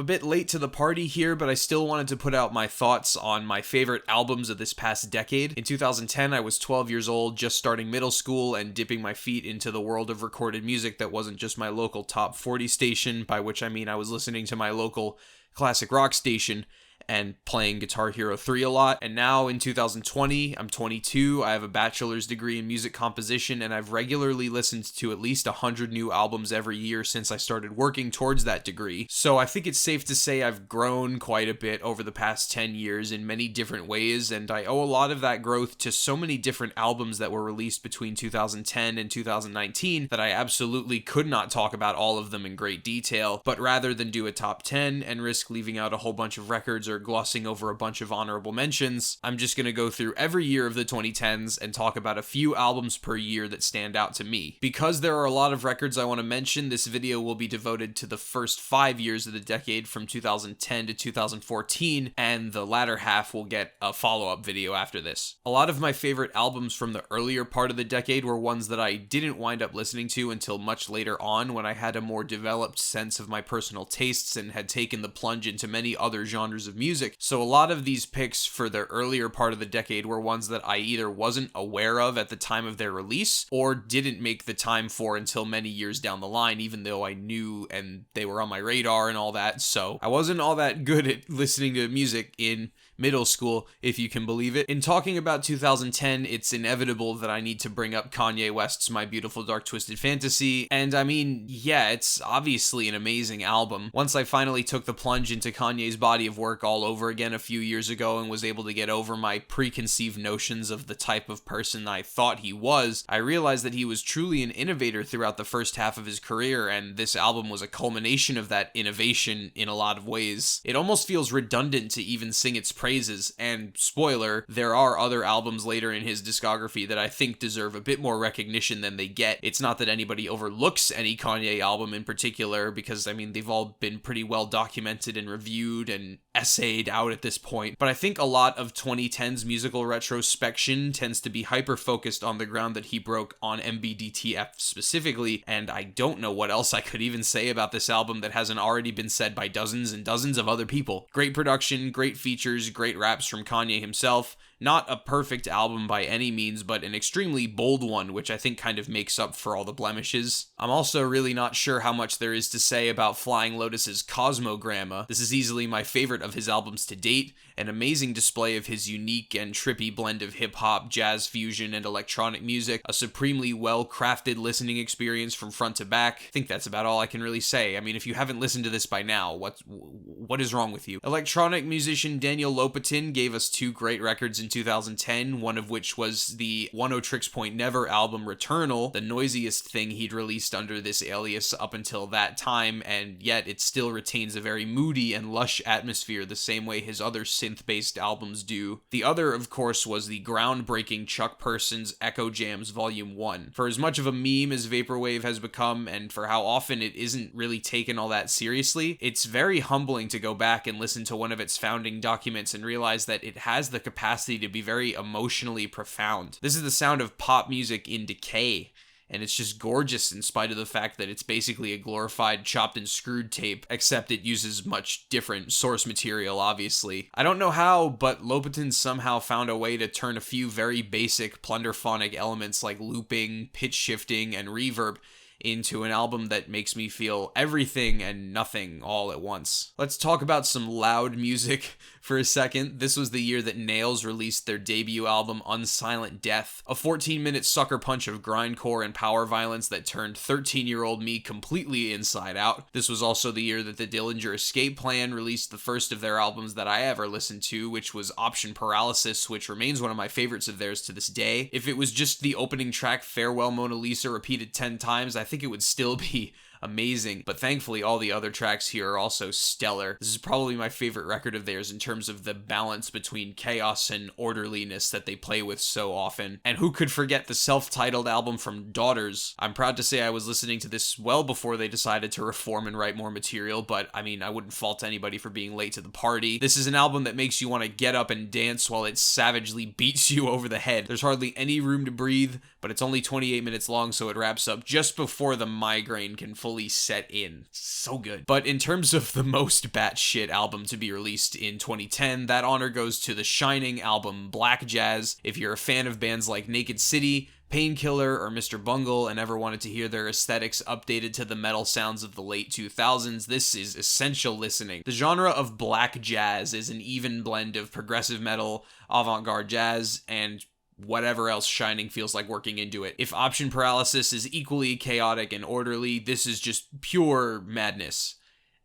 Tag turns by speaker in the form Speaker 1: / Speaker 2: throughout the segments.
Speaker 1: a bit late to the party here, but I still wanted to put out my thoughts on my favorite albums of this past decade. In 2010, I was 12 years old, just starting middle school and dipping my feet into the world of recorded music that wasn't just my local top 40 station, by which I mean I was listening to my local classic rock station and playing Guitar Hero 3 a lot. And now in 2020, I'm 22, I have a bachelor's degree in music composition, and I've regularly listened to at least 100 new albums every year since I started working towards that degree. So I think it's safe to say I've grown quite a bit over the past 10 years in many different ways, and I owe a lot of that growth to so many different albums that were released between 2010 and 2019 that I absolutely could not talk about all of them in great detail. But rather than do a top 10 and risk leaving out a whole bunch of records or glossing over a bunch of honorable mentions, I'm just going to go through every year of the 2010s and talk about a few albums per year that stand out to me. Because there are a lot of records I want to mention, this video will be devoted to the first 5 years of the decade from 2010 to 2014, and the latter half will get a follow-up video after this. A lot of my favorite albums from the earlier part of the decade were ones that I didn't wind up listening to until much later on, when I had a more developed sense of my personal tastes and had taken the plunge into many other genres of music. So a lot of these picks for the earlier part of the decade were ones that I either wasn't aware of at the time of their release or didn't make the time for until many years down the line, even though I knew and they were on my radar and all that. So I wasn't all that good at listening to music in middle school, if you can believe it. In talking about 2010, it's inevitable that I need to bring up Kanye West's My Beautiful Dark Twisted Fantasy, and I mean, yeah, it's obviously an amazing album. Once I finally took the plunge into Kanye's body of work all over again a few years ago and was able to get over my preconceived notions of the type of person I thought he was, I realized that he was truly an innovator throughout the first half of his career, and this album was a culmination of that innovation in a lot of ways. It almost feels redundant to even sing its praises, and spoiler, there are other albums later in his discography that I think deserve a bit more recognition than they get. It's not that anybody overlooks any Kanye album in particular, because I mean, they've all been pretty well documented and reviewed and essayed out at this point, but I think a lot of 2010's musical retrospection tends to be hyper-focused on the ground that he broke on MBDTF specifically, and I don't know what else I could even say about this album that hasn't already been said by dozens and dozens of other people. Great production, great features, great raps from Kanye himself. Not a perfect album by any means, but an extremely bold one, which I think kind of makes up for all the blemishes. I'm also really not sure how much there is to say about Flying Lotus's Cosmogramma. This is easily my favorite of his albums to date, an amazing display of his unique and trippy blend of hip-hop, jazz fusion, and electronic music, a supremely well-crafted listening experience from front to back. I think that's about all I can really say. I mean, if you haven't listened to this by now, what is wrong with you? Electronic musician Daniel Lopatin gave us two great records in 2010, one of which was the Oneohtrix Point Never album Returnal, the noisiest thing he'd released under this alias up until that time, and yet it still retains a very moody and lush atmosphere the same way his other synth-based albums do. The other, of course, was the groundbreaking Chuck Person's Echo Jams Volume 1. For as much of a meme as Vaporwave has become, and for how often it isn't really taken all that seriously, it's very humbling to go back and listen to one of its founding documents and realize that it has the capacity to be very emotionally profound. This is the sound of pop music in decay, and it's just gorgeous in spite of the fact that it's basically a glorified chopped and screwed tape, except it uses much different source material, obviously. I don't know how, but Lopatin somehow found a way to turn a few very basic plunderphonic elements like looping, pitch shifting, and reverb into an album that makes me feel everything and nothing all at once. Let's talk about some loud music for a second. This was the year that Nails released their debut album Unsilent Death, a 14-minute sucker punch of grindcore and power violence that turned 13-year-old me completely inside out. This was also the year that the Dillinger Escape Plan released the first of their albums that I ever listened to, which was Option Paralysis, which remains one of my favorites of theirs to this day. If it was just the opening track Farewell Mona Lisa repeated 10 times, I think it would still be amazing, but thankfully all the other tracks here are also stellar. This is probably my favorite record of theirs in terms of the balance between chaos and orderliness that they play with so often. And who could forget the self-titled album from Daughters? I'm proud to say I was listening to this well before they decided to reform and write more material, but I mean, I wouldn't fault anybody for being late to the party. This is an album that makes you want to get up and dance while it savagely beats you over the head. There's hardly any room to breathe, but it's only 28 minutes long, so it wraps up just before the migraine can fully heavily set in. So good. But in terms of the most batshit album to be released in 2010, that honor goes to the Shining album Black Jazz. If you're a fan of bands like Naked City, Painkiller, or Mr. Bungle and ever wanted to hear their aesthetics updated to the metal sounds of the late 2000s, this is essential listening. The genre of black jazz is an even blend of progressive metal, avant-garde jazz, and whatever else Shining feels like working into it. If Option Paralysis is equally chaotic and orderly, this is just pure madness.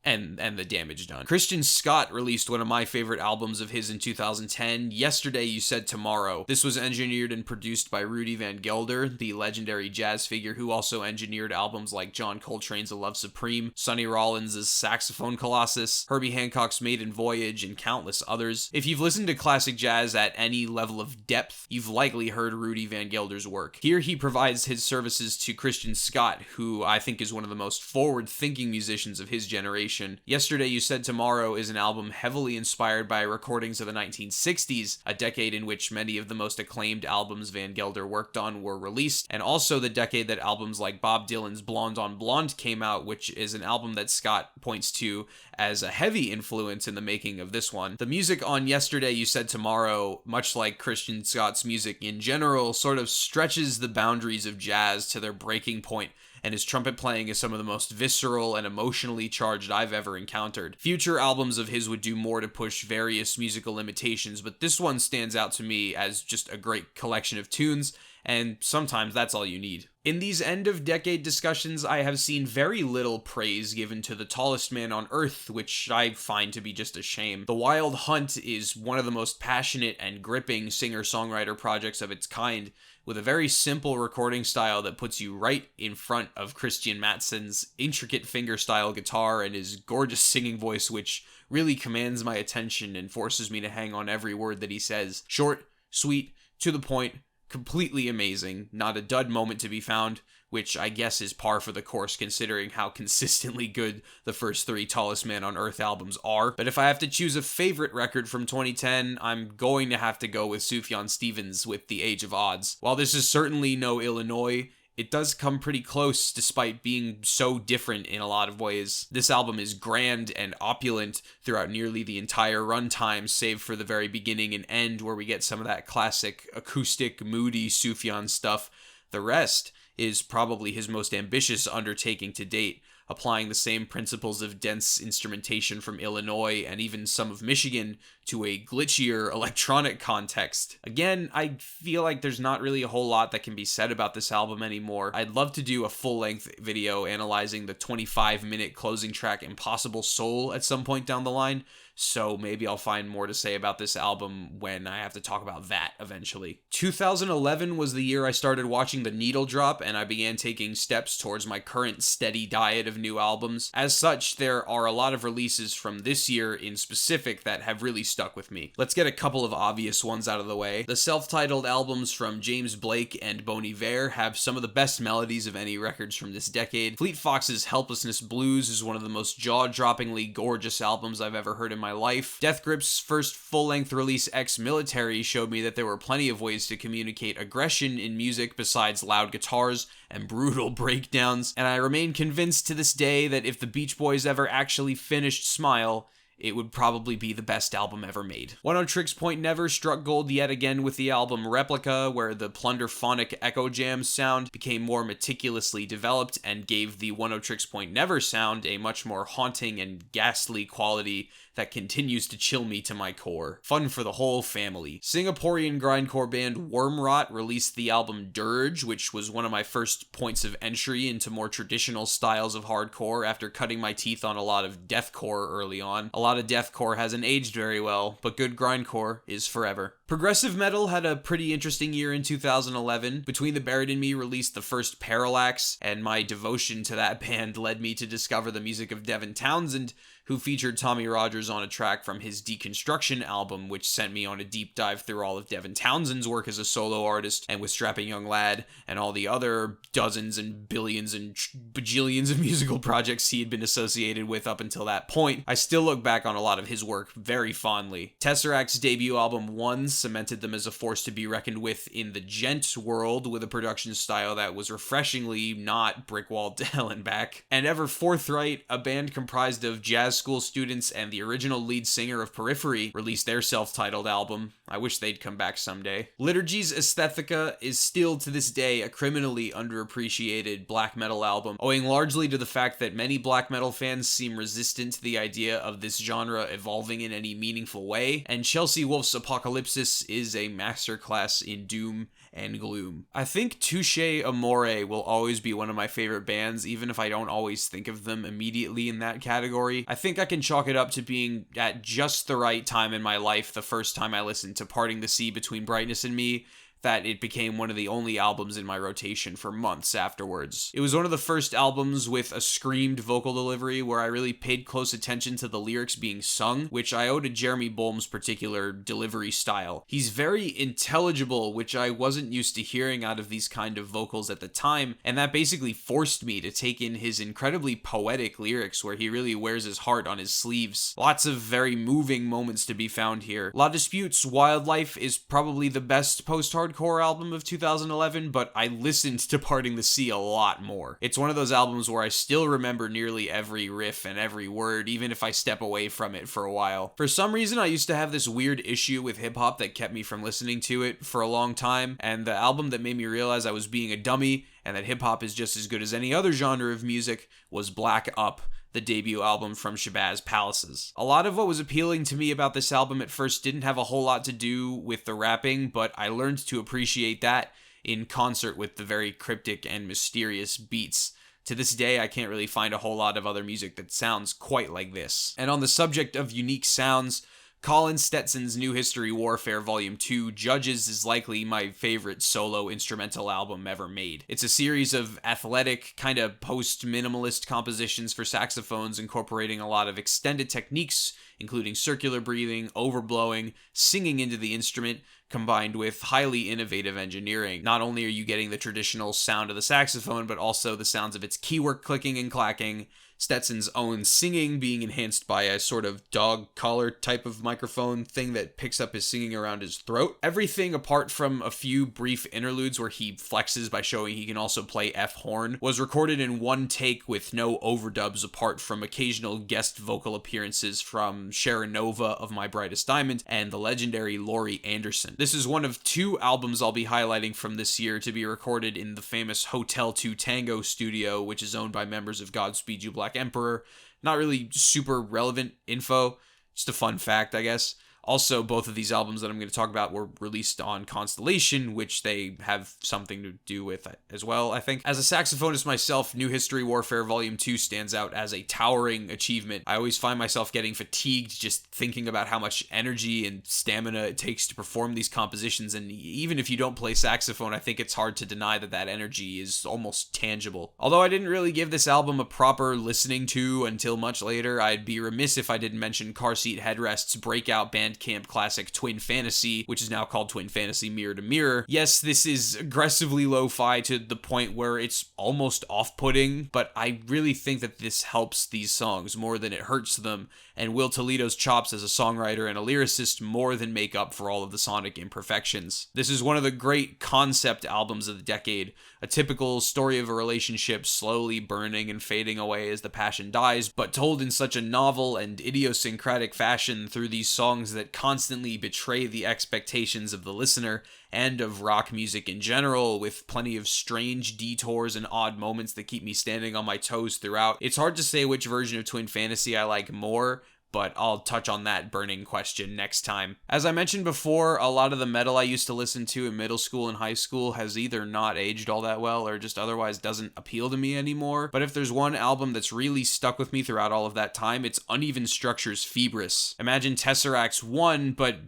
Speaker 1: And the damage done. Christian Scott released one of my favorite albums of his in 2010, Yesterday You Said Tomorrow. This was engineered and produced by Rudy Van Gelder, the legendary jazz figure who also engineered albums like John Coltrane's A Love Supreme, Sonny Rollins' Saxophone Colossus, Herbie Hancock's Maiden Voyage, and countless others. If you've listened to classic jazz at any level of depth, you've likely heard Rudy Van Gelder's work. Here he provides his services to Christian Scott, who I think is one of the most forward-thinking musicians of his generation. Yesterday You Said Tomorrow is an album heavily inspired by recordings of the 1960s, a decade in which many of the most acclaimed albums Van Gelder worked on were released, and also the decade that albums like Bob Dylan's Blonde on Blonde came out, which is an album that Scott points to as a heavy influence in the making of this one. The music on Yesterday You Said Tomorrow, much like Christian Scott's music in general, sort of stretches the boundaries of jazz to their breaking point, and his trumpet playing is some of the most visceral and emotionally charged I've ever encountered. Future albums of his would do more to push various musical limitations, but this one stands out to me as just a great collection of tunes, and sometimes that's all you need. In these end-of-decade discussions, I have seen very little praise given to The Tallest Man on Earth, which I find to be just a shame. The Wild Hunt is one of the most passionate and gripping singer-songwriter projects of its kind, with a very simple recording style that puts you right in front of Christian Matson's intricate fingerstyle guitar and his gorgeous singing voice, which really commands my attention and forces me to hang on every word that he says. Short, sweet, to the point, completely amazing, not a dud moment to be found, which I guess is par for the course considering how consistently good the first three Tallest Man on Earth albums are. But if I have to choose a favorite record from 2010, I'm going to have to go with Sufjan Stevens with The Age of Odds. While this is certainly no Illinois, it does come pretty close despite being so different in a lot of ways. This album is grand and opulent throughout nearly the entire runtime, save for the very beginning and end where we get some of that classic acoustic, moody Sufjan stuff. The rest is probably his most ambitious undertaking to date, applying the same principles of dense instrumentation from Illinois and even some of Michigan to a glitchier electronic context. Again, I feel like there's not really a whole lot that can be said about this album anymore. I'd love to do a full-length video analyzing the 25-minute closing track Impossible Soul at some point down the line, so maybe I'll find more to say about this album when I have to talk about that eventually. 2011 was the year I started watching The Needle Drop, and I began taking steps towards my current steady diet of new albums. As such, there are a lot of releases from this year in specific that have really stuck with me. Let's get a couple of obvious ones out of the way. The self-titled albums from James Blake and Bon Iver have some of the best melodies of any records from this decade. Fleet Fox's Helplessness Blues is one of the most jaw-droppingly gorgeous albums I've ever heard in my life. Death Grip's first full-length release, Ex-Military, showed me that there were plenty of ways to communicate aggression in music besides loud guitars and brutal breakdowns, and I remain convinced to this day that if the Beach Boys ever actually finished Smile, it would probably be the best album ever made. Oneohtrix Point Never struck gold yet again with the album Replica, where the plunderphonic Echo Jam sound became more meticulously developed and gave the Oneohtrix Point Never sound a much more haunting and ghastly quality that continues to chill me to my core. Fun for the whole family. Singaporean grindcore band Wormrot released the album Dirge, which was one of my first points of entry into more traditional styles of hardcore after cutting my teeth on a lot of deathcore early on. A lot of deathcore hasn't aged very well, but good grindcore is forever. Progressive metal had a pretty interesting year in 2011. Between the Buried in Me released the first Parallax, and my devotion to that band led me to discover the music of Devin Townsend, who featured Tommy Rogers on a track from his Deconstruction album, which sent me on a deep dive through all of Devin Townsend's work as a solo artist and with Strapping Young Lad and all the other dozens and billions and bajillions of musical projects he had been associated with up until that point. I still look back on a lot of his work very fondly. Tesseract's debut album Ones cemented them as a force to be reckoned with in the gent world, with a production style that was refreshingly not Brickwall to Hell and Back. And Ever Forthright, a band comprised of jazz school students and the original lead singer of Periphery, released their self-titled album. I wish they'd come back someday. Liturgy's Aesthetica is still to this day a criminally underappreciated black metal album, owing largely to the fact that many black metal fans seem resistant to the idea of this genre evolving in any meaningful way, and Chelsea Wolfe's Apocalypsis is a masterclass in doom and gloom. I think Touche Amore will always be one of my favorite bands, even if I don't always think of them immediately in that category. I think I can chalk it up to being at just the right time in my life the first time I listened to Parting the Sea Between Brightness and Me, that it became one of the only albums in my rotation for months afterwards. It was one of the first albums with a screamed vocal delivery where I really paid close attention to the lyrics being sung, which I owe to Jeremy Bolm's particular delivery style. He's very intelligible, which I wasn't used to hearing out of these kind of vocals at the time, and that basically forced me to take in his incredibly poetic lyrics where he really wears his heart on his sleeves. Lots of very moving moments to be found here. La Dispute's Wildlife is probably the best post-hardcore album of 2011, but I listened to Parting the Sea a lot more. It's one of those albums where I still remember nearly every riff and every word, even if I step away from it for a while. For some reason, I used to have this weird issue with hip-hop that kept me from listening to it for a long time, and the album that made me realize I was being a dummy and that hip-hop is just as good as any other genre of music was Black Up, the debut album from Shabazz Palaces. A lot of what was appealing to me about this album at first didn't have a whole lot to do with the rapping, but I learned to appreciate that in concert with the very cryptic and mysterious beats. To this day, I can't really find a whole lot of other music that sounds quite like this. And on the subject of unique sounds, Colin Stetson's New History Warfare Volume 2 Judges is likely my favorite solo instrumental album ever made. It's a series of athletic, kind of post-minimalist compositions for saxophones incorporating a lot of extended techniques, including circular breathing, overblowing, singing into the instrument, combined with highly innovative engineering. Not only are you getting the traditional sound of the saxophone, but also the sounds of its keywork clicking and clacking, Stetson's own singing being enhanced by a sort of dog collar type of microphone thing that picks up his singing around his throat. Everything apart from a few brief interludes where he flexes by showing he can also play F horn was recorded in one take with no overdubs apart from occasional guest vocal appearances from Sharon Nova of My Brightest Diamond and the legendary Laurie Anderson. This is one of two albums I'll be highlighting from this year to be recorded in the famous Hotel 2 Tango studio, which is owned by members of Godspeed You Black Emperor. Not really super relevant info, just a fun fact, I guess. Also, both of these albums that I'm going to talk about were released on Constellation, which they have something to do with as well, I think. As a saxophonist myself, New History Warfare Volume 2 stands out as a towering achievement. I always find myself getting fatigued just thinking about how much energy and stamina it takes to perform these compositions, and even if you don't play saxophone, I think it's hard to deny that that energy is almost tangible. Although I didn't really give this album a proper listening to until much later, I'd be remiss if I didn't mention Car Seat Headrest's breakout Bandcamp classic Twin Fantasy, which is now called Twin Fantasy Mirror to Mirror. Yes, this is aggressively lo-fi to the point where it's almost off-putting, but I really think that this helps these songs more than it hurts them, and Will Toledo's chops as a songwriter and a lyricist more than make up for all of the sonic imperfections. This is one of the great concept albums of the decade, a typical story of a relationship slowly burning and fading away as the passion dies, but told in such a novel and idiosyncratic fashion through these songs that constantly betray the expectations of the listener and of rock music in general, with plenty of strange detours and odd moments that keep me standing on my toes throughout. It's hard to say which version of Twin Fantasy I like more, but I'll touch on that burning question next time. As I mentioned before, a lot of the metal I used to listen to in middle school and high school has either not aged all that well or just otherwise doesn't appeal to me anymore. But if there's one album that's really stuck with me throughout all of that time, it's Uneven Structure's Febris. Imagine Tesseract's 1, but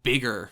Speaker 1: bigger.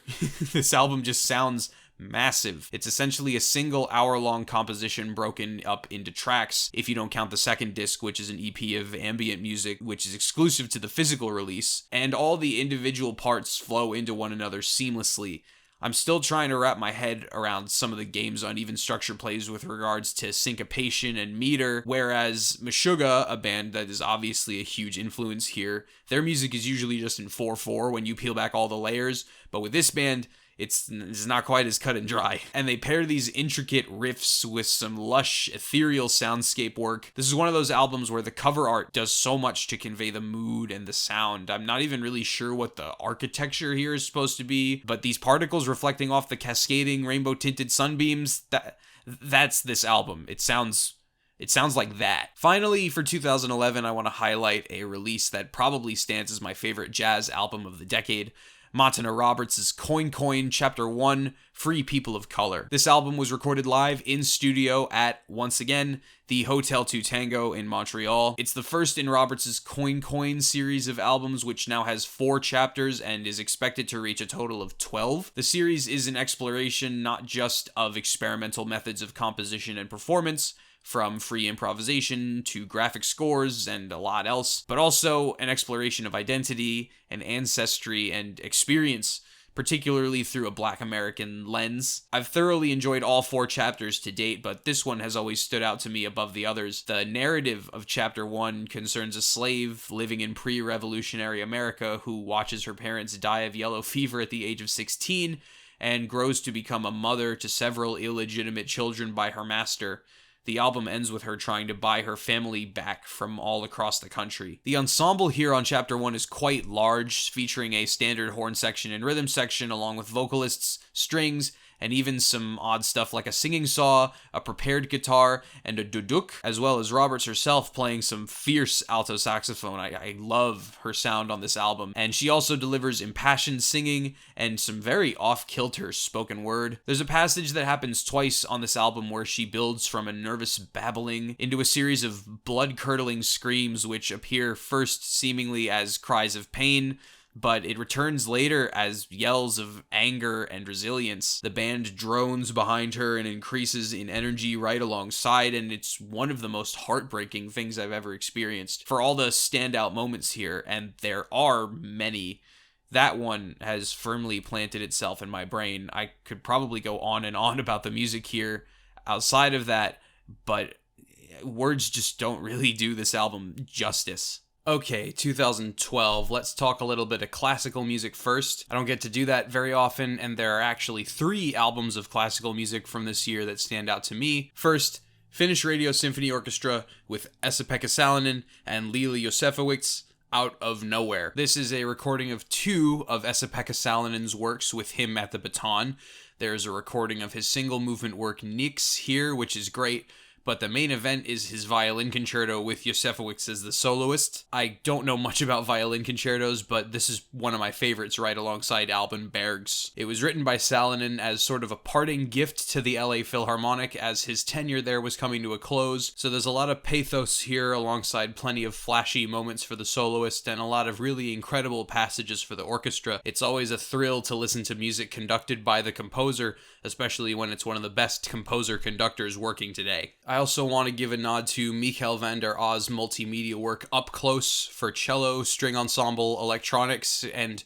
Speaker 1: This album just sounds massive. It's essentially a single hour-long composition broken up into tracks, if you don't count the second disc, which is an EP of ambient music, which is exclusive to the physical release, and all the individual parts flow into one another seamlessly. I'm still trying to wrap my head around some of the game's uneven structure plays with regards to syncopation and meter, whereas Meshuggah, a band that is obviously a huge influence here, their music is usually just in 4/4 when you peel back all the layers, but with this band, it's not quite as cut and dry. And they pair these intricate riffs with some lush, ethereal soundscape work. This is one of those albums where the cover art does so much to convey the mood and the sound. I'm not even really sure what the architecture here is supposed to be, but these particles reflecting off the cascading rainbow-tinted sunbeams, that's this album. It sounds like that. Finally, for 2011, I want to highlight a release that probably stands as my favorite jazz album of the decade. Montana Roberts' Coin Coin Chapter 1, Free People of Color. This album was recorded live in studio at, once again, the Hotel 2 Tango in Montreal. It's the first in Roberts' Coin Coin series of albums, which now has 4 chapters and is expected to reach a total of 12. The series is an exploration not just of experimental methods of composition and performance, from free improvisation to graphic scores and a lot else, but also an exploration of identity and ancestry and experience, particularly through a Black American lens. I've thoroughly enjoyed all 4 chapters to date, but this one has always stood out to me above the others. The narrative of Chapter 1 concerns a slave living in pre-revolutionary America who watches her parents die of yellow fever at the age of 16 and grows to become a mother to several illegitimate children by her master. The album ends with her trying to buy her family back from all across the country. The ensemble here on Chapter 1 is quite large, featuring a standard horn section and rhythm section, along with vocalists, strings, and even some odd stuff like a singing saw, a prepared guitar, and a duduk, as well as Roberts herself playing some fierce alto saxophone. I love her sound on this album, and she also delivers impassioned singing and some very off-kilter spoken word. There's a passage that happens twice on this album where she builds from a nervous babbling into a series of blood-curdling screams which appear first seemingly as cries of pain, but it returns later as yells of anger and resilience. The band drones behind her and increases in energy right alongside, and it's one of the most heartbreaking things I've ever experienced. For all the standout moments here, and there are many, that one has firmly planted itself in my brain. I could probably go on and on about the music here outside of that, but words just don't really do this album justice. Okay, 2012, let's talk a little bit of classical music first. I don't get to do that very often, and there are actually 3 albums of classical music from this year that stand out to me. First, Finnish Radio Symphony Orchestra with Esa-Pekka Salonen and Leela Josefowicz, Out of Nowhere. This is a recording of 2 of Esa-Pekka Salonen's works with him at the baton. There's a recording of his single movement work Nix here, which is great, but the main event is his violin concerto with Josefowicz as the soloist. I don't know much about violin concertos, but this is one of my favorites right alongside Alban Berg's. It was written by Salonen as sort of a parting gift to the LA Philharmonic as his tenure there was coming to a close, so there's a lot of pathos here alongside plenty of flashy moments for the soloist and a lot of really incredible passages for the orchestra. It's always a thrill to listen to music conducted by the composer, especially when it's one of the best composer-conductors working today. I also want to give a nod to Michael van der Aa's multimedia work Up Close for cello, string ensemble, electronics, and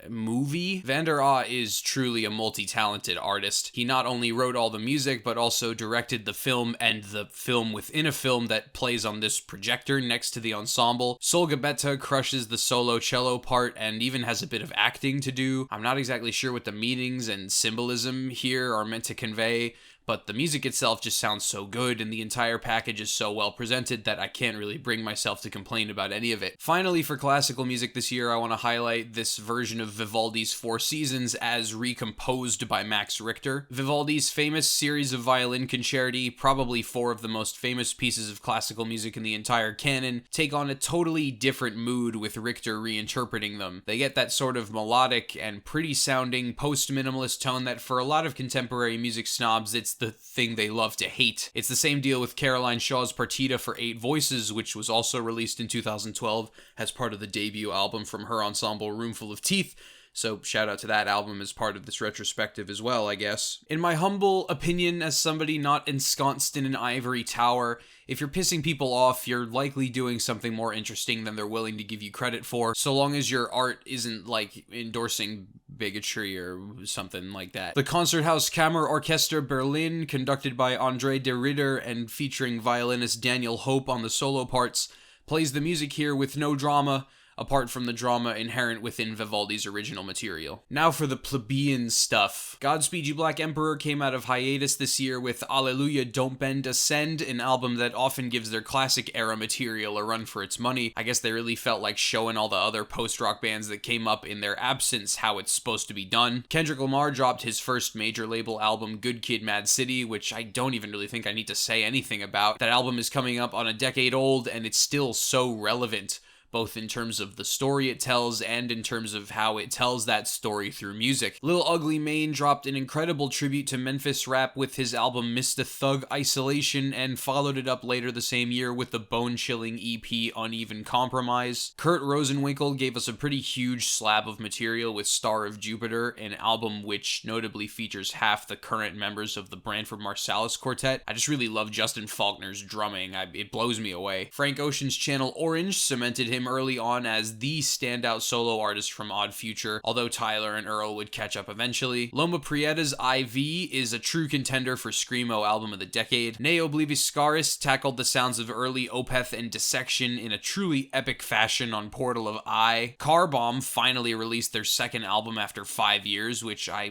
Speaker 1: movie. Van der Aa is truly a multi-talented artist. He not only wrote all the music, but also directed the film and the film within a film that plays on this projector next to the ensemble. Sol Gabetta crushes the solo cello part and even has a bit of acting to do. I'm not exactly sure what the meanings and symbolism here are meant to convey, but the music itself just sounds so good, and the entire package is so well presented that I can't really bring myself to complain about any of it. Finally, for classical music this year, I want to highlight this version of Vivaldi's Four Seasons as recomposed by Max Richter. Vivaldi's famous series of violin concerti, probably 4 of the most famous pieces of classical music in the entire canon, take on a totally different mood with Richter reinterpreting them. They get that sort of melodic and pretty sounding post-minimalist tone that for a lot of contemporary music snobs, it's the thing they love to hate. It's the same deal with Caroline Shaw's Partita for 8 Voices, which was also released in 2012 as part of the debut album from her ensemble Roomful of Teeth. So shout out to that album as part of this retrospective as well, I guess. In my humble opinion, as somebody not ensconced in an ivory tower, if you're pissing people off, you're likely doing something more interesting than they're willing to give you credit for, so long as your art isn't like endorsing bigotry or something like that. The Konzerthaus Kammerorchester Berlin, conducted by André de Ridder and featuring violinist Daniel Hope on the solo parts, plays the music here with no drama, apart from the drama inherent within Vivaldi's original material. Now for the plebeian stuff. Godspeed You Black Emperor came out of hiatus this year with Alleluia Don't Bend Ascend, an album that often gives their classic era material a run for its money. I guess they really felt like showing all the other post-rock bands that came up in their absence how it's supposed to be done. Kendrick Lamar dropped his first major label album, Good Kid Mad City, which I don't even really think I need to say anything about. That album is coming up on a decade old, and it's still so relevant, both in terms of the story it tells and in terms of how it tells that story through music. Lil Ugly Mane dropped an incredible tribute to Memphis rap with his album Mr. Thug Isolation, and followed it up later the same year with the bone-chilling EP Uneven Compromise. Kurt Rosenwinkel gave us a pretty huge slab of material with Star of Jupiter, an album which notably features half the current members of the Branford Marsalis Quartet. I just really love Justin Faulkner's drumming. It blows me away. Frank Ocean's Channel Orange cemented him early on as the standout solo artist from Odd Future, although Tyler and Earl would catch up eventually. Loma Prieta's IV is a true contender for Screamo Album of the Decade. Ne Oblivis Scaris tackled the sounds of early Opeth and Dissection in a truly epic fashion on Portal of Eye. Car Bomb finally released their second album after 5 years, which I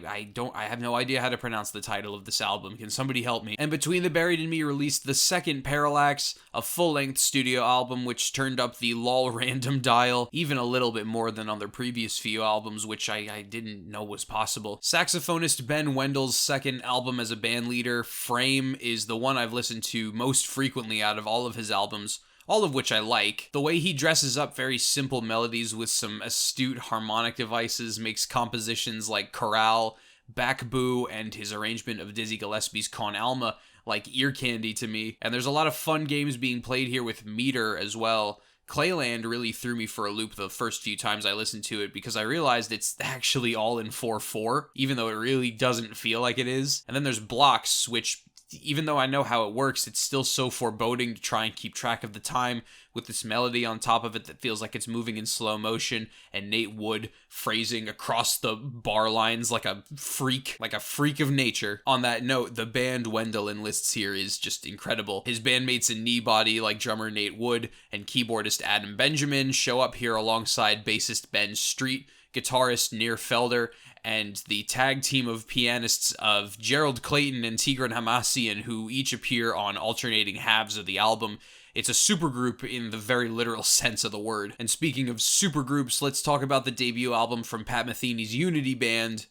Speaker 1: have no idea how to pronounce the title of this album. Can somebody help me? And Between the Buried and Me released the second Parallax, a full-length studio album which turned up the lol random dial even a little bit more than on their previous few albums, which I didn't know was possible. Saxophonist Ben Wendell's second album as a bandleader, Frame, is the one I've listened to most frequently out of all of his albums, all of which I like. The way he dresses up very simple melodies with some astute harmonic devices makes compositions like Chorale, Back Boo, and his arrangement of Dizzy Gillespie's Con Alma like ear candy to me, and there's a lot of fun games being played here with meter as well. Clayland really threw me for a loop the first few times I listened to it because I realized it's actually all in 4/4, even though it really doesn't feel like it is. And then there's blocks, which, even though I know how it works, it's still so foreboding to try and keep track of the time with this melody on top of it that feels like it's moving in slow motion, and Nate Wood phrasing across the bar lines like a freak of nature. On that note, the band Wendell enlists here is just incredible. His bandmates in Kneebody, like drummer Nate Wood and keyboardist Adam Benjamin, show up here alongside bassist Ben Street, guitarist Nir Felder, and the tag team of pianists of Gerald Clayton and Tigran Hamasyan, who each appear on alternating halves of the album. It's a supergroup in the very literal sense of the word. And speaking of supergroups, let's talk about the debut album from Pat Metheny's Unity Band,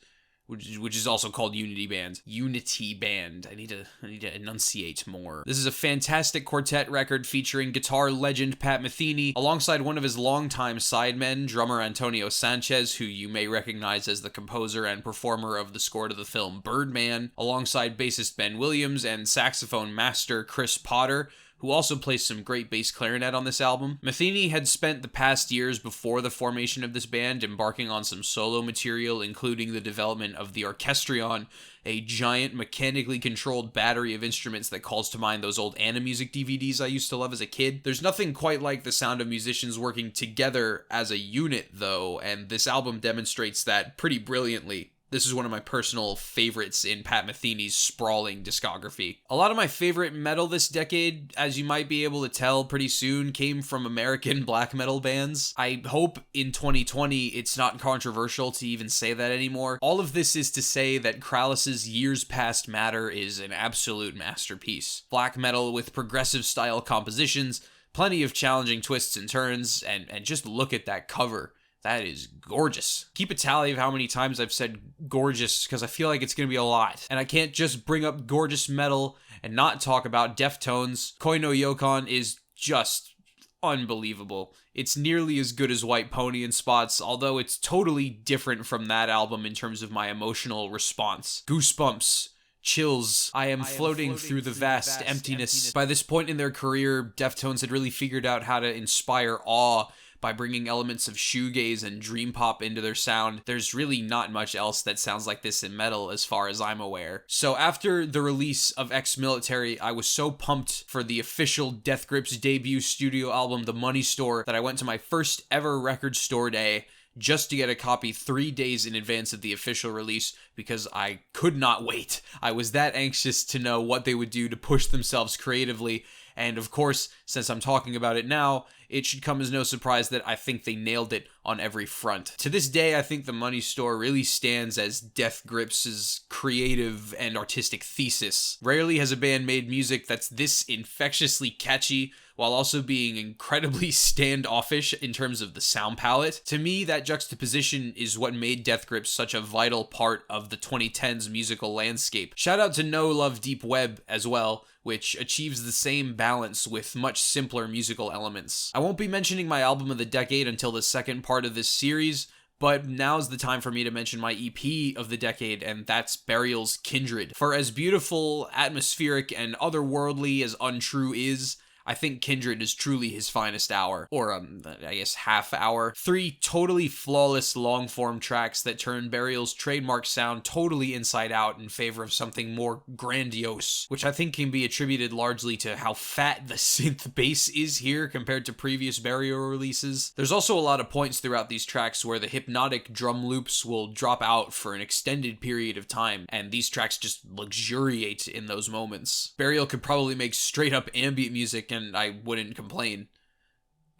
Speaker 1: which is also called Unity Band. Unity Band. I need to enunciate more. This is a fantastic quartet record featuring guitar legend Pat Metheny, alongside one of his longtime sidemen, drummer Antonio Sanchez, who you may recognize as the composer and performer of the score to the film Birdman, alongside bassist Ben Williams and saxophone master Chris Potter, who also plays some great bass clarinet on this album. Metheny had spent the past years before the formation of this band embarking on some solo material, including the development of the Orchestrion, a giant mechanically controlled battery of instruments that calls to mind those old Animusic DVDs I used to love as a kid. There's nothing quite like the sound of musicians working together as a unit, though, and this album demonstrates that pretty brilliantly. This is one of my personal favorites in Pat Metheny's sprawling discography. A lot of my favorite metal this decade, as you might be able to tell pretty soon, came from American black metal bands. I hope in 2020 it's not controversial to even say that anymore. All of this is to say that Krallice's Years Past Matter is an absolute masterpiece. Black metal with progressive style compositions, plenty of challenging twists and turns, and just look at that cover. That is gorgeous. Keep a tally of how many times I've said gorgeous, because I feel like it's going to be a lot. And I can't just bring up gorgeous metal and not talk about Deftones. Koi no Yokon is just unbelievable. It's nearly as good as White Pony in spots, although it's totally different from that album in terms of my emotional response. Goosebumps. Chills. I am floating through the vast emptiness. By this point in their career, Deftones had really figured out how to inspire awe by bringing elements of shoegaze and dream pop into their sound. There's really not much else that sounds like this in metal as far as I'm aware. So after the release of Ex-Military, I was so pumped for the official Death Grips debut studio album, The Money Store, that I went to my first ever record store day just to get a copy 3 days in advance of the official release because I could not wait. I was that anxious to know what they would do to push themselves creatively. And of course, since I'm talking about it now, it should come as no surprise that I think they nailed it on every front. To this day, I think The Money Store really stands as Death Grips' creative and artistic thesis. Rarely has a band made music that's this infectiously catchy, while also being incredibly standoffish in terms of the sound palette. To me, that juxtaposition is what made Death Grips such a vital part of the 2010s musical landscape. Shout out to No Love Deep Web as well, which achieves the same balance with much simpler musical elements. I won't be mentioning my album of the decade until the second part of this series, but now's the time for me to mention my EP of the decade, and that's Burial's Kindred. For as beautiful, atmospheric, and otherworldly as Untrue is, I think Kindred is truly his finest hour, or I guess half hour. 3 totally flawless long-form tracks that turn Burial's trademark sound totally inside out in favor of something more grandiose, which I think can be attributed largely to how fat the synth bass is here compared to previous Burial releases. There's also a lot of points throughout these tracks where the hypnotic drum loops will drop out for an extended period of time, and these tracks just luxuriate in those moments. Burial could probably make straight-up ambient music, and I wouldn't complain.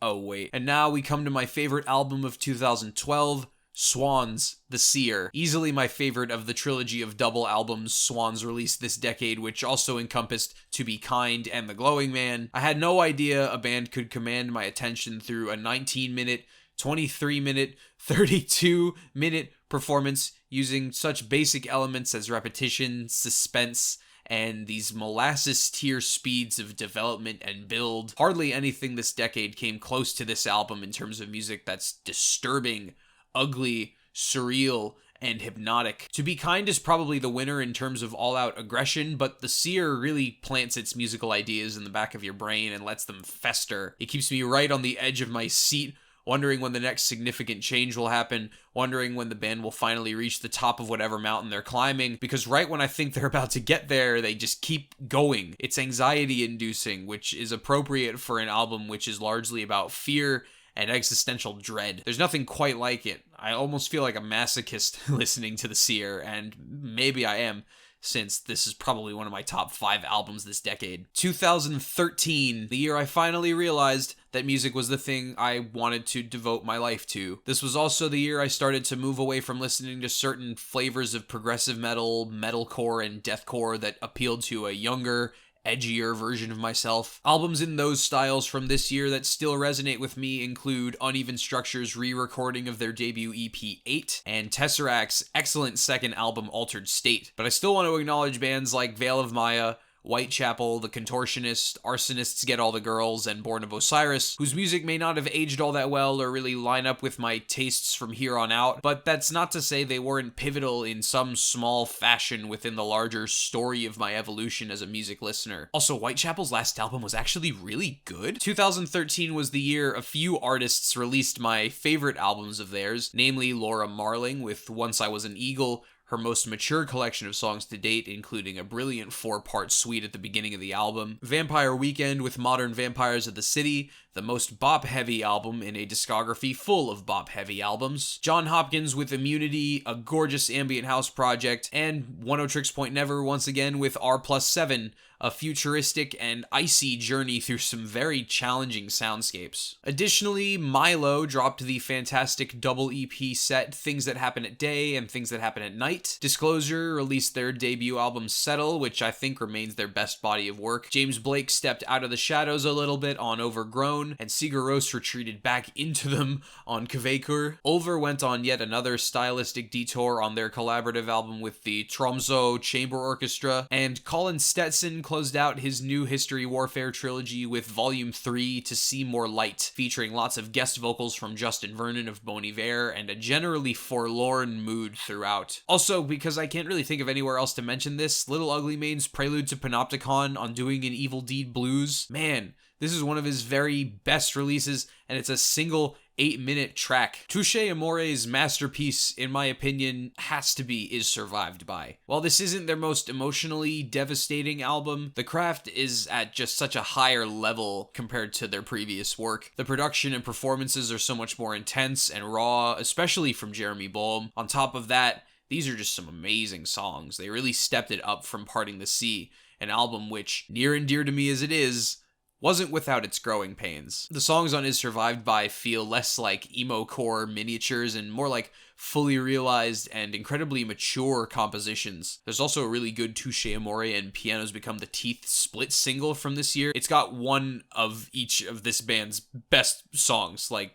Speaker 1: Oh wait. And now we come to my favorite album of 2012, Swans, The Seer. Easily my favorite of the trilogy of double albums Swans released this decade, which also encompassed To Be Kind and The Glowing Man. I had no idea a band could command my attention through a 19-minute, 23-minute, 32-minute performance using such basic elements as repetition, suspense, and these molasses tier speeds of development and build. Hardly anything this decade came close to this album in terms of music that's disturbing, ugly, surreal, and hypnotic. To Be Kind is probably the winner in terms of all-out aggression, but The Seer really plants its musical ideas in the back of your brain and lets them fester. It keeps me right on the edge of my seat, wondering when the next significant change will happen, wondering when the band will finally reach the top of whatever mountain they're climbing, because right when I think they're about to get there, they just keep going. It's anxiety-inducing, which is appropriate for an album which is largely about fear and existential dread. There's nothing quite like it. I almost feel like a masochist listening to The Seer, and maybe I am, since this is probably one of my top 5 albums this decade. 2013, the year I finally realized that music was the thing I wanted to devote my life to. This was also the year I started to move away from listening to certain flavors of progressive metal, metalcore, and deathcore that appealed to a younger, edgier version of myself. Albums in those styles from this year that still resonate with me include Uneven Structure's re-recording of their debut EP 8, and Tesseract's excellent second album Altered State. But I still want to acknowledge bands like Veil of Maya, Whitechapel, The Contortionist, Arsonists Get All the Girls, and Born of Osiris, whose music may not have aged all that well or really line up with my tastes from here on out, but that's not to say they weren't pivotal in some small fashion within the larger story of my evolution as a music listener. Also, Whitechapel's last album was actually really good. 2013 was the year a few artists released my favorite albums of theirs, namely Laura Marling with Once I Was an Eagle, her most mature collection of songs to date, including a brilliant 4-part suite at the beginning of the album, Vampire Weekend with Modern Vampires of the City, the most bop-heavy album in a discography full of bop-heavy albums, John Hopkins with Immunity, a gorgeous ambient house project, and One Tricks Point Never once again with R+7, a futuristic and icy journey through some very challenging soundscapes. Additionally, Milo dropped the fantastic double EP set Things That Happen at Day and Things That Happen at Night. Disclosure released their debut album Settle, which I think remains their best body of work. James Blake stepped out of the shadows a little bit on Overgrown, and Sigur Rós retreated back into them on Kveikkur. Ulver went on yet another stylistic detour on their collaborative album with the Tromsø Chamber Orchestra, and Colin Stetson closed out his New History Warfare trilogy with Volume 3 To See More Light, featuring lots of guest vocals from Justin Vernon of Bon Iver and a generally forlorn mood throughout. Also, because I can't really think of anywhere else to mention this, Little Ugly Mane's Prelude to Panopticon on Doing an Evil Deed Blues, man, this is one of his very best releases, and it's a single 8-minute track. Touche Amore's masterpiece, in my opinion, has to be Is Survived By. While this isn't their most emotionally devastating album, The Craft is at just such a higher level compared to their previous work. The production and performances are so much more intense and raw, especially from Jeremy Bolm. On top of that, these are just some amazing songs. They really stepped it up from Parting the Sea, an album which, near and dear to me as it is, wasn't without its growing pains. The songs on Is Survived By feel less like emo-core miniatures and more like fully realized and incredibly mature compositions. There's also a really good Touche Amore and Pianos Become the Teeth split single from this year. It's got one of each of this band's best songs, like,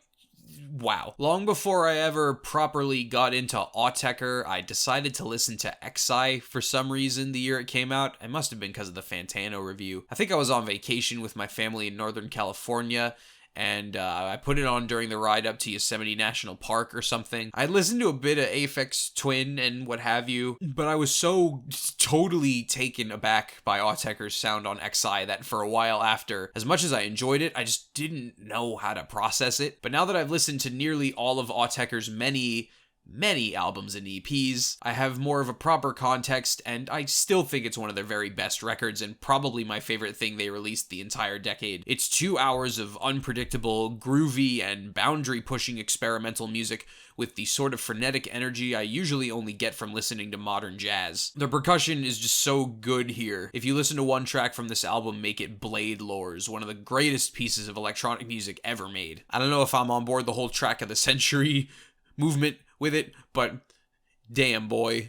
Speaker 1: wow. Long before I ever properly got into Autechre, I decided to listen to Exi for some reason the year it came out. It must have been because of the Fantano review. I think I was on vacation with my family in Northern California, and I put it on during the ride up to Yosemite National Park or something. I listened to a bit of Aphex Twin and what have you, but I was so totally taken aback by Autechre's sound on Exi that for a while after, as much as I enjoyed it, I just didn't know how to process it. But now that I've listened to nearly all of Autechre's many albums and EPs, I have more of a proper context, and I still think it's one of their very best records and probably my favorite thing they released the entire decade. It's 2 hours of unpredictable, groovy, and boundary-pushing experimental music with the sort of frenetic energy I usually only get from listening to modern jazz. The percussion is just so good here. If you listen to one track from this album, make it Blade Lores, one of the greatest pieces of electronic music ever made. I don't know if I'm on board the whole track of the century movement with it, but damn boy.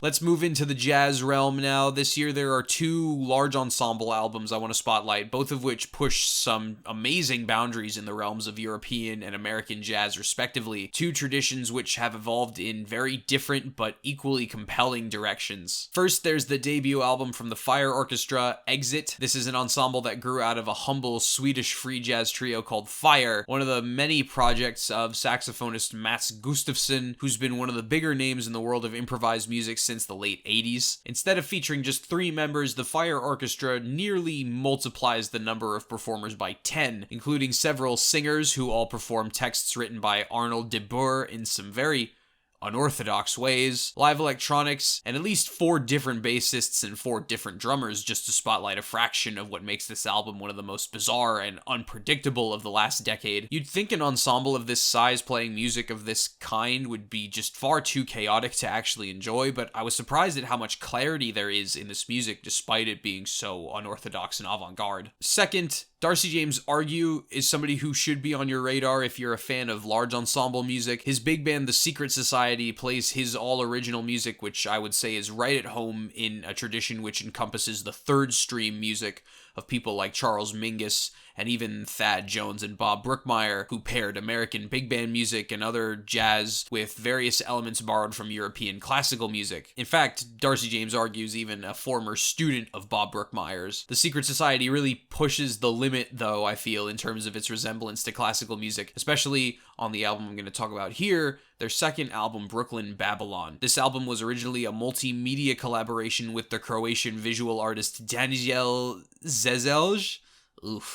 Speaker 1: Let's move into the jazz realm now. This year there are 2 large ensemble albums I want to spotlight, both of which push some amazing boundaries in the realms of European and American jazz respectively. 2 traditions which have evolved in very different but equally compelling directions. First, there's the debut album from the Fire Orchestra, Exit. This is an ensemble that grew out of a humble Swedish free jazz trio called Fire, one of the many projects of saxophonist Mats Gustafsson, who's been one of the bigger names in the world of improvised music since the late 80s. Instead of featuring just 3 members, the Fire Orchestra nearly multiplies the number of performers by 10, including several singers who all perform texts written by Arnold de Boer in some very unorthodox ways, live electronics, and at least 4 different bassists and 4 different drummers, just to spotlight a fraction of what makes this album one of the most bizarre and unpredictable of the last decade. You'd think an ensemble of this size playing music of this kind would be just far too chaotic to actually enjoy, but I was surprised at how much clarity there is in this music despite it being so unorthodox and avant-garde. Second, Darcy James Argue is somebody who should be on your radar if you're a fan of large ensemble music. His big band, The Secret Society, plays his all-original music, which I would say is right at home in a tradition which encompasses the third stream music of people like Charles Mingus and even Thad Jones and Bob Brookmeyer, who paired American big band music and other jazz with various elements borrowed from European classical music. In fact, Darcy James Argue is even a former student of Bob Brookmeyer's. The Secret Society really pushes the limit, though, I feel, in terms of its resemblance to classical music, especially on the album I'm going to talk about here, their second album, Brooklyn Babylon. This album was originally a multimedia collaboration with the Croatian visual artist Daniel Zezelj,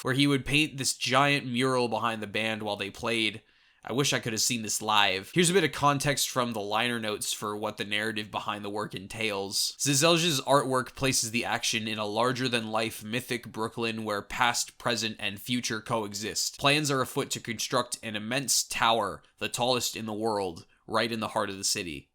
Speaker 1: where he would paint this giant mural behind the band while they played. I wish I could have seen this live. Here's a bit of context from the liner notes for what the narrative behind the work entails. Zezelj's artwork places the action in a larger-than-life mythic Brooklyn where past, present, and future coexist. Plans are afoot to construct an immense tower, the tallest in the world, right in the heart of the city.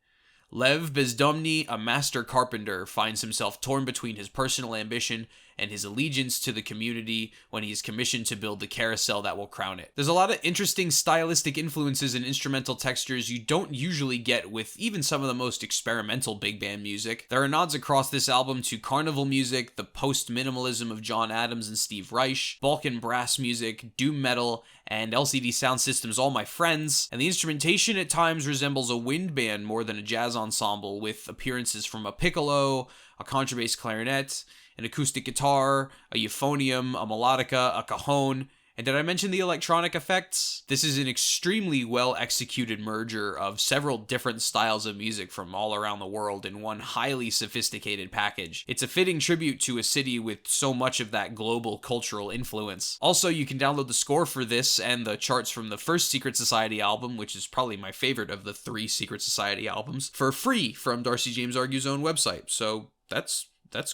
Speaker 1: Lev Bezdomny, a master carpenter, finds himself torn between his personal ambition and his allegiance to the community when he is commissioned to build the carousel that will crown it. There's a lot of interesting stylistic influences and instrumental textures you don't usually get with even some of the most experimental big band music. There are nods across this album to carnival music, the post-minimalism of John Adams and Steve Reich, Balkan brass music, doom metal, and LCD Sound System's All My Friends, and the instrumentation at times resembles a wind band more than a jazz ensemble, with appearances from a piccolo, a contrabass clarinet, an acoustic guitar, a euphonium, a melodica, a cajon, And did I mention the electronic effects? This is an extremely well executed merger of several different styles of music from all around the world in one highly sophisticated package. It's a fitting tribute to a city with so much of that global cultural influence. Also, you can download the score for this and the charts from the first Secret Society album, which is probably my favorite of the 3 Secret Society albums, for free from Darcy James Argue's own website. So that's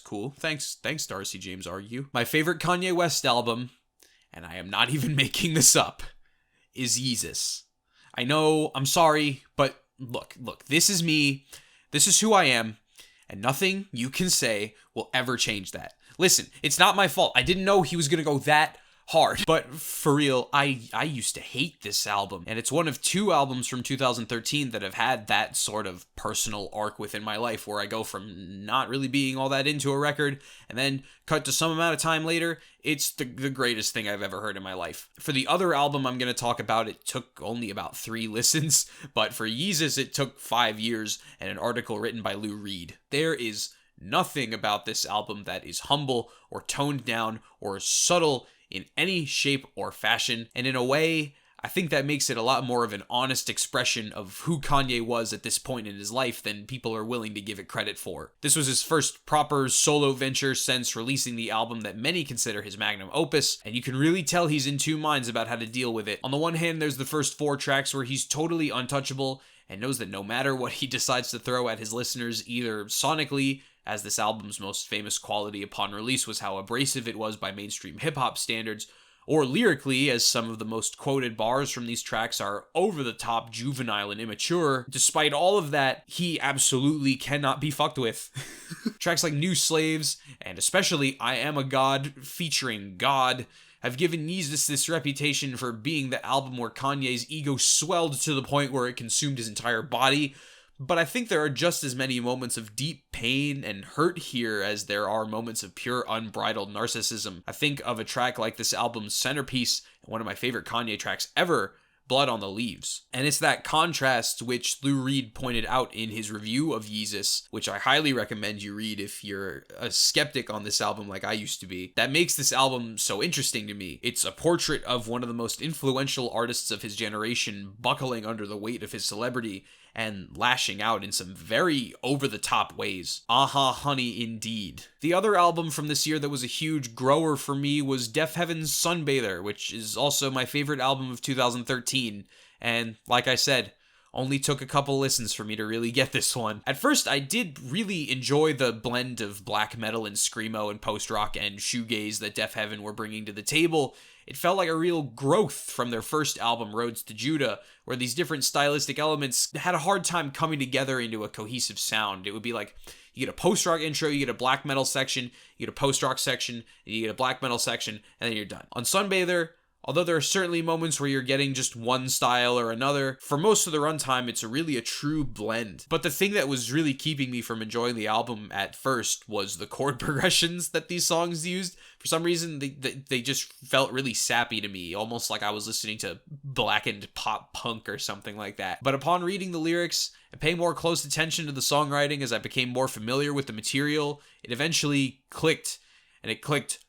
Speaker 1: cool. Thanks Darcy James Argue. My favorite Kanye West album, and I am not even making this up, is Yeezus. I know, I'm sorry, but look, this is me, this is who I am, and nothing you can say will ever change that. Listen, it's not my fault. I didn't know he was gonna go that hard. But for real, I used to hate this album, and it's one of 2 albums from 2013 that have had that sort of personal arc within my life where I go from not really being all that into a record and then cut to some amount of time later, it's the greatest thing I've ever heard in my life. For the other album I'm going to talk about, it took only about 3 listens, but for Yeezus it took 5 years and an article written by Lou Reed. There is nothing about this album that is humble or toned down or subtle in any shape or fashion, and in a way, I think that makes it a lot more of an honest expression of who Kanye was at this point in his life than people are willing to give it credit for. This was his first proper solo venture since releasing the album that many consider his magnum opus, and you can really tell he's in 2 minds about how to deal with it. On the one hand, there's the first 4 tracks where he's totally untouchable and knows that no matter what he decides to throw at his listeners, either sonically, as this album's most famous quality upon release was how abrasive it was by mainstream hip-hop standards, or lyrically, as some of the most quoted bars from these tracks are over-the-top, juvenile, and immature. Despite all of that, he absolutely cannot be fucked with. Tracks like New Slaves, and especially I Am a God featuring God, have given Yeezus this reputation for being the album where Kanye's ego swelled to the point where it consumed his entire body. But I think there are just as many moments of deep pain and hurt here as there are moments of pure unbridled narcissism. I think of a track like this album's centerpiece, one of my favorite Kanye tracks ever, Blood on the Leaves. And it's that contrast which Lou Reed pointed out in his review of Yeezus, which I highly recommend you read if you're a skeptic on this album like I used to be, that makes this album so interesting to me. It's a portrait of one of the most influential artists of his generation buckling under the weight of his celebrity and lashing out in some very over-the-top ways. Aha, honey, indeed. The other album from this year that was a huge grower for me was Deafheaven's Sunbather, which is also my favorite album of 2013, and like I said, only took a couple listens for me to really get this one. At first, I did really enjoy the blend of black metal and screamo and post-rock and shoegaze that Deafheaven were bringing to the table. It felt like a real growth from their first album, Roads to Judah, where these different stylistic elements had a hard time coming together into a cohesive sound. It would be like, you get a post-rock intro, you get a black metal section, you get a post-rock section, you get a black metal section, and then you're done. On Sunbather, although there are certainly moments where you're getting just one style or another, for most of the runtime, it's really a true blend. But the thing that was really keeping me from enjoying the album at first was the chord progressions that these songs used. For some reason, they just felt really sappy to me, almost like I was listening to blackened pop punk or something like that. But upon reading the lyrics and paying more close attention to the songwriting as I became more familiar with the material, it eventually clicked, and it clicked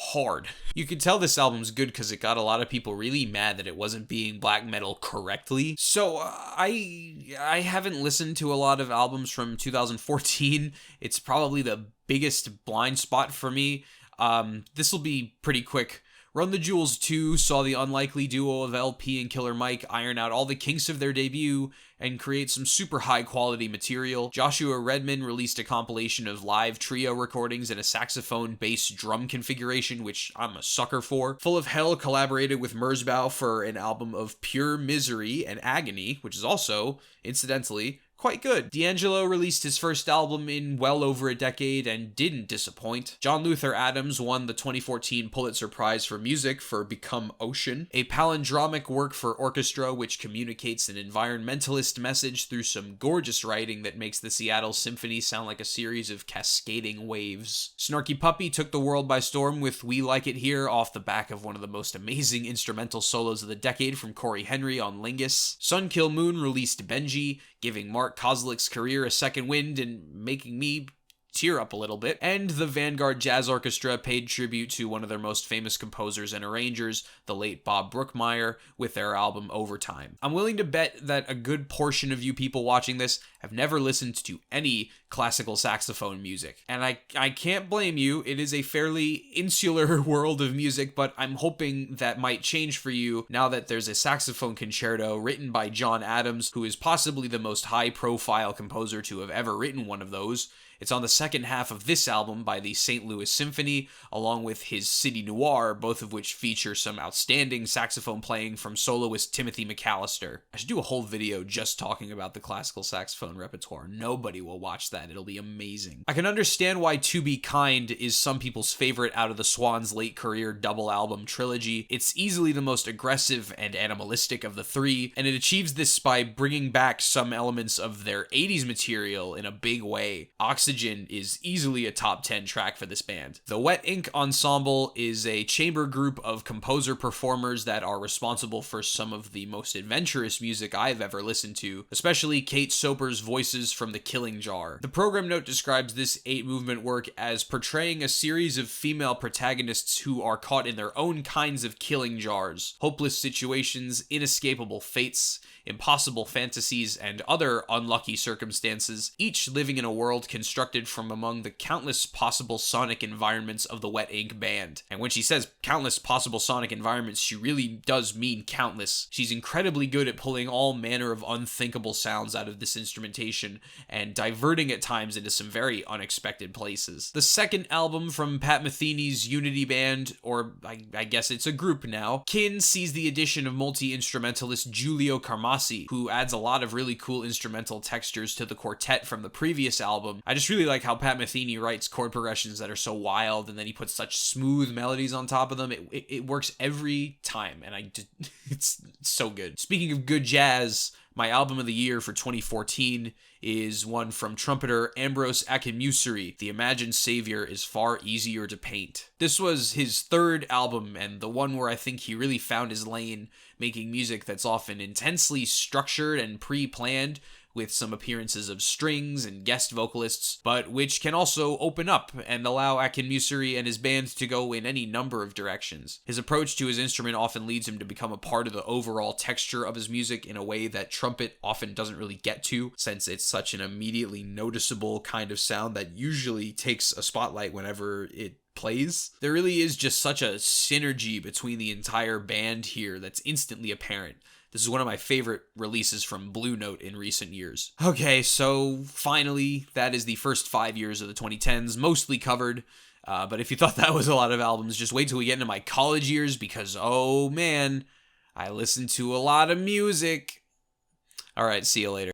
Speaker 1: hard. You can tell this album's good because it got a lot of people really mad that it wasn't being black metal correctly. So I haven't listened to a lot of albums from 2014. It's probably the biggest blind spot for me. This will be pretty quick. Run the Jewels 2 saw the unlikely duo of LP and Killer Mike iron out all the kinks of their debut and create some super high quality material. Joshua Redman released a compilation of live trio recordings and a saxophone bass drum configuration, which I'm a sucker for. Full of Hell collaborated with Merzbow for an album of pure misery and agony, which is also, incidentally, quite good. D'Angelo released his first album in well over a decade and didn't disappoint. John Luther Adams won the 2014 Pulitzer Prize for Music for Become Ocean, a palindromic work for orchestra which communicates an environmentalist message through some gorgeous writing that makes the Seattle Symphony sound like a series of cascading waves. Snarky Puppy took the world by storm with We Like It Here off the back of one of the most amazing instrumental solos of the decade from Corey Henry on Lingus. Sun Kill Moon released Benji, giving Mark Kozlik's career a second wind and making me tear up a little bit. And the Vanguard Jazz Orchestra paid tribute to one of their most famous composers and arrangers, the late Bob Brookmeyer, with their album Overtime. I'm willing to bet that a good portion of you people watching this have never listened to any classical saxophone music. And I can't blame you. It is a fairly insular world of music, but I'm hoping that might change for you now that there's a saxophone concerto written by John Adams, who is possibly the most high-profile composer to have ever written one of those. It's on the second half of this album by the St. Louis Symphony, along with his City Noir, both of which feature some outstanding saxophone playing from soloist Timothy McAllister. I should do a whole video just talking about the classical saxophone repertoire. Nobody will watch that. It'll be amazing. I can understand why To Be Kind is some people's favorite out of the Swans' late career double album trilogy. It's easily the most aggressive and animalistic of the three, and it achieves this by bringing back some elements of their 80s material in a big way. Oxygen is easily a top 10 track for this band. The Wet Ink Ensemble is a chamber group of composer-performers that are responsible for some of the most adventurous music I've ever listened to, especially Kate Soper's voices from The Killing Jar. The program note describes this 8-movement work as portraying a series of female protagonists who are caught in their own kinds of killing jars, hopeless situations, inescapable fates, impossible fantasies, and other unlucky circumstances, each living in a world constructed from among the countless possible sonic environments of the Wet Ink Band. And when she says countless possible sonic environments, she really does mean countless. She's incredibly good at pulling all manner of unthinkable sounds out of this instrumentation and diverting at times into some very unexpected places. The second album from Pat Metheny's Unity Band, or I guess it's a group now, Kin sees the addition of multi-instrumentalist Giulio Carmassi, who adds a lot of really cool instrumental textures to the quartet from the previous album. I just really like how Pat Metheny writes chord progressions that are so wild, and then he puts such smooth melodies on top of them. It works every time, and it's so good. Speaking of good jazz, my album of the year for 2014 is one from trumpeter Ambrose Akinmusire. The Imagined Savior is Far Easier to Paint. This was his third album, and the one where I think he really found his lane, making music that's often intensely structured and pre-planned, with some appearances of strings and guest vocalists, but which can also open up and allow Akinmusire and his band to go in any number of directions. His approach to his instrument often leads him to become a part of the overall texture of his music in a way that trumpet often doesn't really get to, since it's such an immediately noticeable kind of sound that usually takes a spotlight whenever it plays. There really is just such a synergy between the entire band here that's instantly apparent. This is one of my favorite releases from Blue Note in recent years. Okay, so finally, that is the first 5 years of the 2010s, mostly covered. But if you thought that was a lot of albums, just wait till we get into my college years, because, oh man, I listened to a lot of music. All right, see you later.